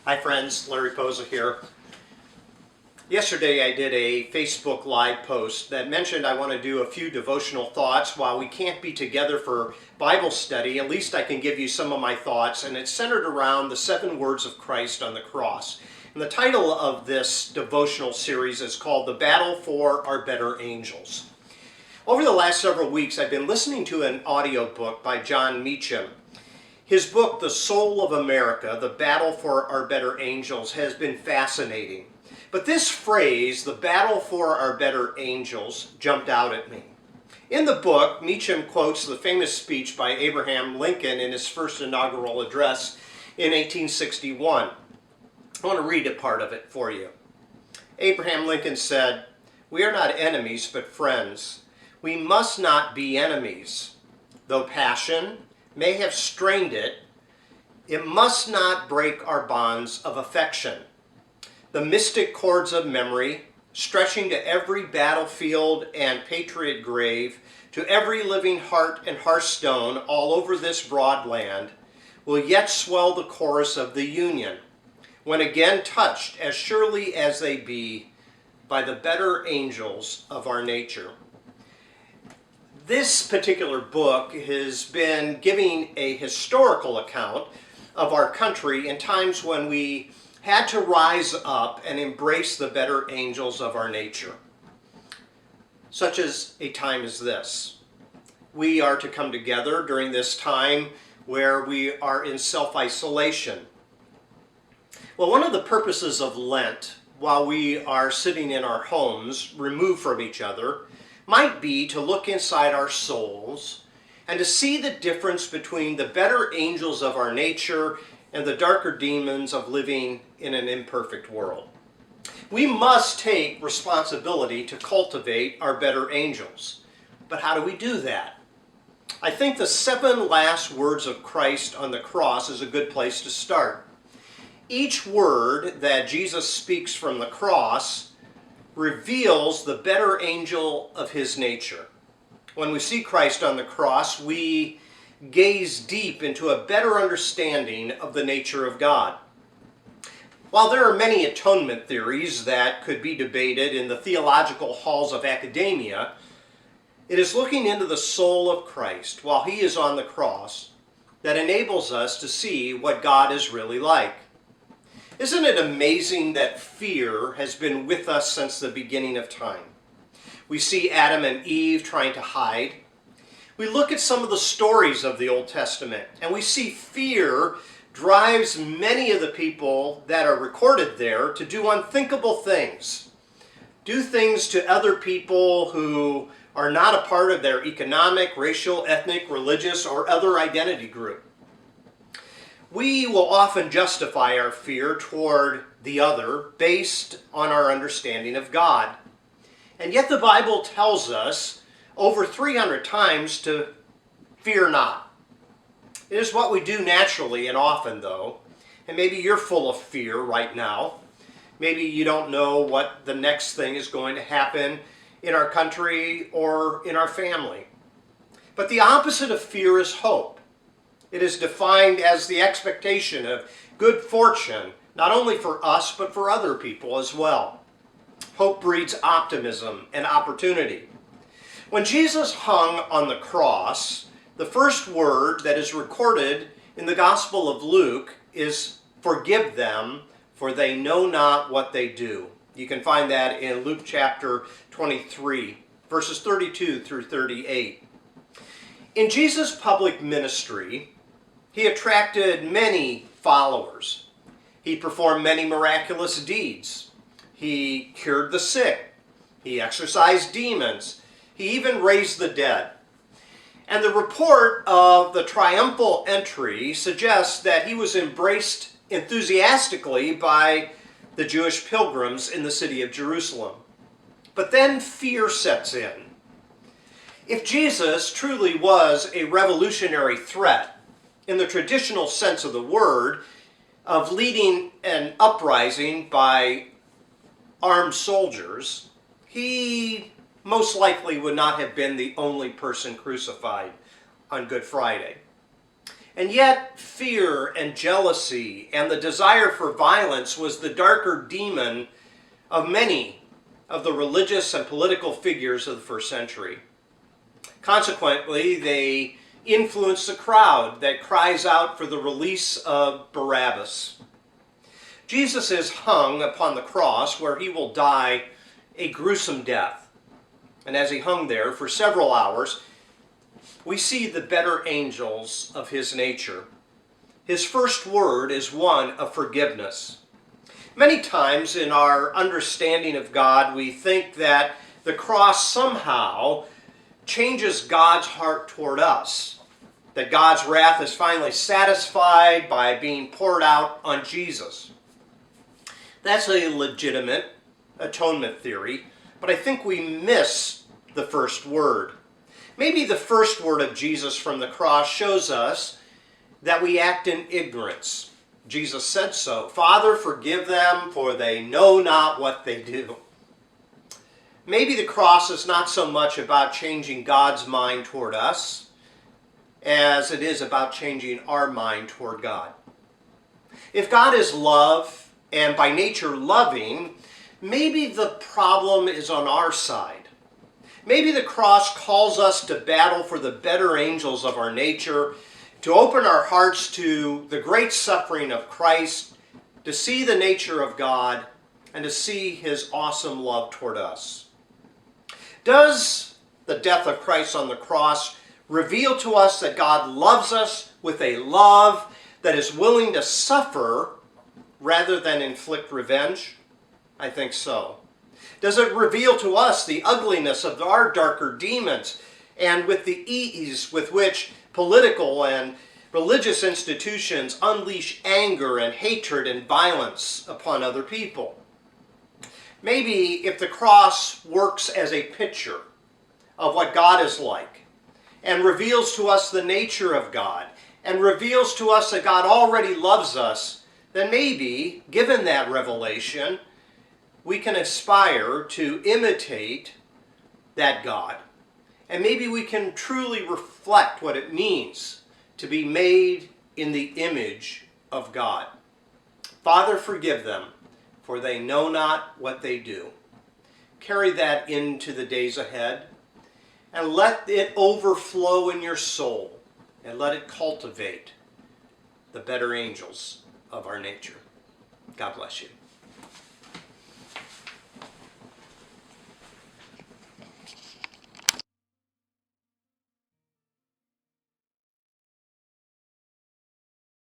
Hi friends, Larry Poza here. Yesterday I did a Facebook Live post that mentioned I want to do a few devotional thoughts. While we can't be together for Bible study, at least I can give you some of my thoughts, and it's centered around the 7 words of Christ on the cross. And the title of this devotional series is called The Battle for Our Better Angels. Over the last several weeks I've been listening to an audiobook by Jon Meacham. His book, The Soul of America, The Battle for Our Better Angels, has been fascinating. But this phrase, the battle for our better angels, jumped out at me. In the book, Meacham quotes the famous speech by Abraham Lincoln in his first inaugural address in 1861. I want to read a part of it for you. Abraham Lincoln said, "We are not enemies, but friends. We must not be enemies. Though passion may have strained it, it must not break our bonds of affection. The mystic cords of memory, stretching to every battlefield and patriot grave, to every living heart and hearthstone all over this broad land, will yet swell the chorus of the Union, when again touched as surely as they be by the better angels of our nature." This particular book has been giving a historical account of our country in times when we had to rise up and embrace the better angels of our nature. Such as a time as this. We are to come together during this time where we are in self-isolation. Well, one of the purposes of Lent, while we are sitting in our homes, removed from each other, might be to look inside our souls and to see the difference between the better angels of our nature and the darker demons of living in an imperfect world. We must take responsibility to cultivate our better angels. But how do we do that? I think the 7 last words of Christ on the cross is a good place to start. Each word that Jesus speaks from the cross reveals the better angel of his nature. When we see Christ on the cross, we gaze deep into a better understanding of the nature of God. While there are many atonement theories that could be debated in the theological halls of academia, it is looking into the soul of Christ while he is on the cross that enables us to see what God is really like. Isn't it amazing that fear has been with us since the beginning of time? We see Adam and Eve trying to hide. We look at some of the stories of the Old Testament, and we see fear drives many of the people that are recorded there to do unthinkable things. Do things to other people who are not a part of their economic, racial, ethnic, religious, or other identity group. We will often justify our fear toward the other based on our understanding of God. And yet the Bible tells us over 300 times to fear not. It is what we do naturally and often, though. And maybe you're full of fear right now. Maybe you don't know what the next thing is going to happen in our country or in our family. But the opposite of fear is hope. It is defined as the expectation of good fortune, not only for us, but for other people as well. Hope breeds optimism and opportunity. When Jesus hung on the cross, the first word that is recorded in the Gospel of Luke is, "Forgive them, for they know not what they do." You can find that in Luke chapter 23, verses 32 through 38. In Jesus' public ministry, he attracted many followers. He performed many miraculous deeds. He cured the sick. He exorcised demons. He even raised the dead. And the report of the triumphal entry suggests that he was embraced enthusiastically by the Jewish pilgrims in the city of Jerusalem. But then fear sets in. If Jesus truly was a revolutionary threat, in the traditional sense of the word, of leading an uprising by armed soldiers, he most likely would not have been the only person crucified on Good Friday. And yet, fear and jealousy and the desire for violence was the darker demon of many of the religious and political figures of the first century. Consequently, they influence the crowd that cries out for the release of Barabbas. Jesus is hung upon the cross where he will die a gruesome death. And as he hung there for several hours, we see the better angels of his nature. His first word is one of forgiveness. Many times in our understanding of God, we think that the cross somehow changes God's heart toward us, that God's wrath is finally satisfied by being poured out on Jesus. That's a legitimate atonement theory, but I think we miss the first word. Maybe the first word of Jesus from the cross shows us that we act in ignorance. Jesus said so. Father, forgive them, for they know not what they do. Maybe the cross is not so much about changing God's mind toward us as it is about changing our mind toward God. If God is love and by nature loving, maybe the problem is on our side. Maybe the cross calls us to battle for the better angels of our nature, to open our hearts to the great suffering of Christ, to see the nature of God, and to see his awesome love toward us. Does the death of Christ on the cross reveal to us that God loves us with a love that is willing to suffer rather than inflict revenge? I think so. Does it reveal to us the ugliness of our darker demons and with the ease with which political and religious institutions unleash anger and hatred and violence upon other people? Maybe if the cross works as a picture of what God is like and reveals to us the nature of God and reveals to us that God already loves us, then maybe, given that revelation, we can aspire to imitate that God. And maybe we can truly reflect what it means to be made in the image of God. Father, forgive them, for they know not what they do. Carry that into the days ahead, and let it overflow in your soul, and let it cultivate the better angels of our nature. God bless you.